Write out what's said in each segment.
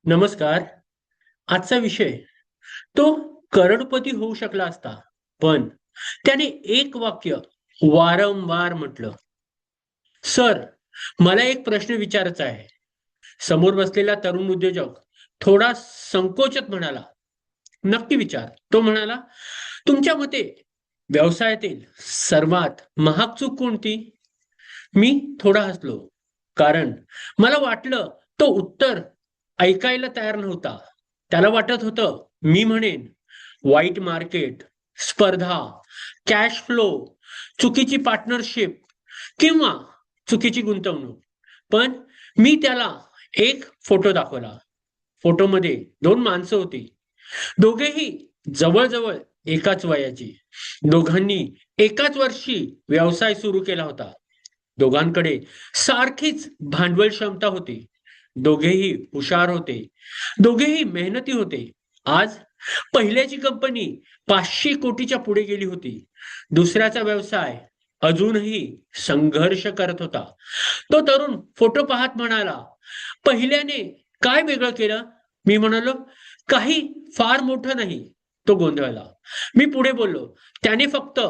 नमस्कार. आजचा विषय तो करोडपती होऊ शकला असता, पण त्याने एक वाक्य वारंवार म्हटलं. सर, मला एक प्रश्न विचारायचा आहे. समोर बसलेला तरुण उद्योजक थोडा संकोचत म्हणाला, नक्की विचार. तो म्हणाला, तुमच्या मते व्यवसायातील सर्वात महाग चूक कोणती? मी थोडा हसलो, कारण मला वाटलं तो उत्तर ऐकायला तयार नव्हता. त्याला वाटत होतं मी म्हणेन वाईट मार्केट, स्पर्धा, कॅश फ्लो, चुकीची पार्टनरशिप किंवा चुकीची गुंतवणूक. पण मी त्याला एक फोटो दाखवला. फोटोमध्ये दोन माणसं होती. दोघेही जवळजवळ एकाच वयाची. दोघांनी एकाच वर्षी व्यवसाय सुरू केला होता. दोघांकडे सारखीच भांडवल क्षमता होती. दोघेही हुशार होते. दोघेही मेहनती होते. आज पहिल्याची कंपनी 500 कोटीच्या पुढे गेली होती. दुसऱ्याचा व्यवसाय अजूनही संघर्ष करत होता. तो तरुण फोटो पाहत म्हणाला, पहिल्याने काय वेगळं केलं? मी म्हणालो, काही फार मोठं नाही. तो गोंधळला. मी पुढे बोललो, त्याने फक्त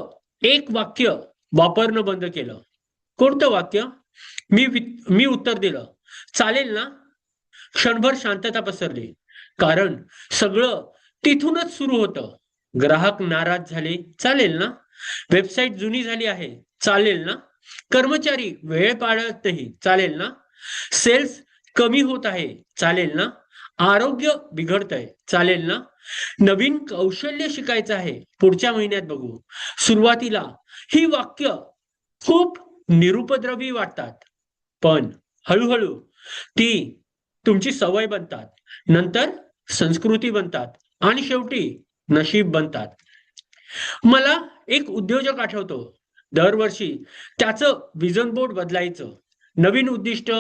एक वाक्य वापरणं बंद केलं. कोणतं वाक्य? मी उत्तर दिलं, चालेल ना? क्षणभर शांतता पसरली, कारण सगळं तिथूनच सुरू होतं. ग्राहक नाराज झाले, चालेल ना? वेबसाईट जुनी झाली आहे, चालेल ना? कर्मचारी वेळ पाळत नाही, चालेल ना? सेल्स कमी होत आहे, चालेल ना? आरोग्य बिघडतंय, चालेल ना? नवीन कौशल्य शिकायचं आहे, पुढच्या महिन्यात बघू. सुरुवातीला ही वाक्य खूप निरुपद्रवी वाटतात, पण हळूहळू ती तुमची सवय बनतात, नंतर संस्कृती बनतात आणि शेवटी नशीब बनतात. मला एक उद्योजक आठवतो. दरवर्षी त्याचं विजन बोर्ड बदलायचं. नवीन उद्दिष्ट,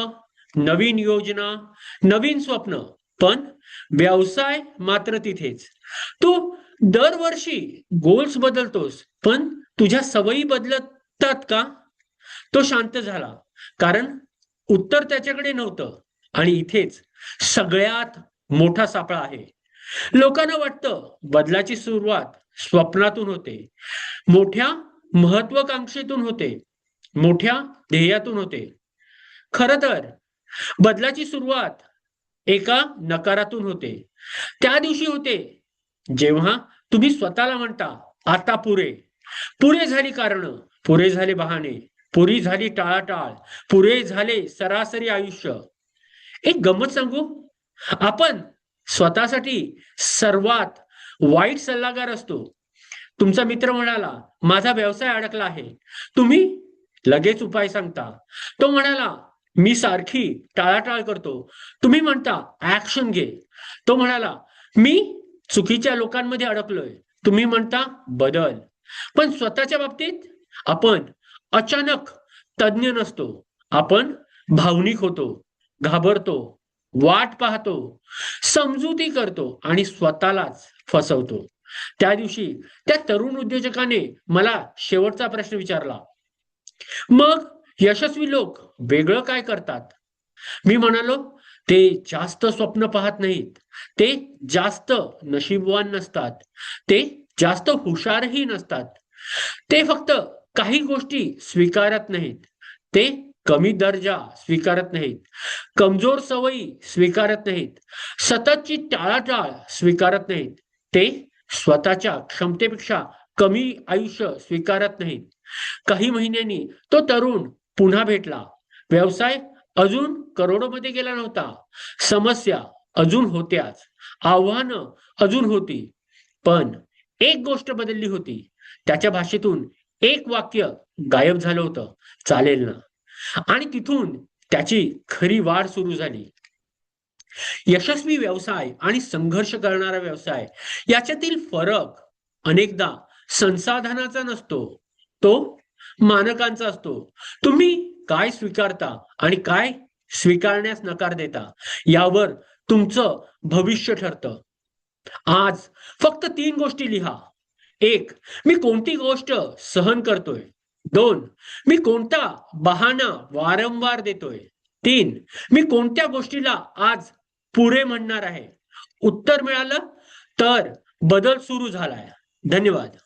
नवीन योजना, नवीन स्वप्न. पण व्यवसाय मात्र तिथेच. तू दरवर्षी गोल्स बदलतोस, पण तुझ्या सवयी बदलतात का? तो शांत झाला, कारण उत्तर त्याच्याकडे नव्हतं. आणि इथेच सगळ्यात मोठा सापळा आहे. लोकांना वाटतं बदलाची सुरुवात स्वप्नातून होते, मोठ्या महत्वाकांक्षेतून होते, मोठ्या ध्येयातून होते. खरं तर बदलाची सुरुवात एका नकारातून होते. त्या दिवशी होते जेव्हा तुम्ही स्वतःला म्हणता, आता पुरे. पुरे झाली कारण, पुरे झाले बहाणे, पुरी झाली टाळाटाळ, पुरे झाले सरासरी आयुष्य. एक गंमत सांगू, आपण स्वतःसाठी सर्वात वाईट सल्लागार असतो. तुमचा मित्र म्हणाला, माझा व्यवसाय अडकला आहे. तुम्ही लगेच उपाय सांगता. तो म्हणाला, मी सारखी टाळाटाळ करतो. तुम्ही म्हणता, ऍक्शन घे. तो म्हणाला, मी चुकीच्या लोकांमध्ये अडकलोय. तुम्ही म्हणता, बदल. पण स्वतःच्या बाबतीत आपण अचानक तज्ञ नसतो. आपण भावनिक होतो, घाबरतो, वाट पाहतो, समजुती करतो आणि स्वतःलाच फसवतो. त्या दिवशी त्या तरुण उद्योजकाने मला शेवटचा प्रश्न विचारला, मग यशस्वी लोक वेगळं काय करतात? मी म्हणालो, ते जास्त स्वप्न पाहत नाहीत, ते जास्त नशीबवान नसतात, ते जास्त हुशारही नसतात, ते फक्त काही गोष्टी स्वीकारत नाहीत, ते कमी दर्जा स्वीकारत नाहीत, कमजोर सवयी स्वीकारत नाहीत, सततची टाळाटाळ स्वीकारत नाहीत, ते स्वतःच्या क्षमतेपेक्षा कमी आयुष्य स्वीकारत नाहीत. काही महिन्यांनी तो तरुण पुन्हा भेटला. व्यवसाय अजून करोडोमध्ये गेला नव्हता. समस्या अजून होत्याच, आव्हानं अजून होती. पण एक गोष्ट बदलली होती. त्याच्या भाषेतून एक वाक्य गायब झालं होतं, चालेल ना? आणि तिथून त्याची खरी वाढ सुरू झाली. यशस्वी व्यवसाय आणि संघर्ष करणारा व्यवसाय याच्यातील फरक अनेकदा संसाधनाचा नसतो, तो मानकांचा असतो. तुम्ही काय स्वीकारता आणि काय स्वीकारण्यास नकार देता यावर तुमचं भविष्य ठरतं. आज फक्त 3 गोष्टी लिहा. 1, मी कोणती गोष्ट सहन करतोय. 2, मी कोणता बहाणा वारंवार देतोय. 3, मी कोणत्या गोष्टीला आज पुरे म्हणणार आहे. उत्तर मिळालं तर बदल सुरू झालाय. धन्यवाद.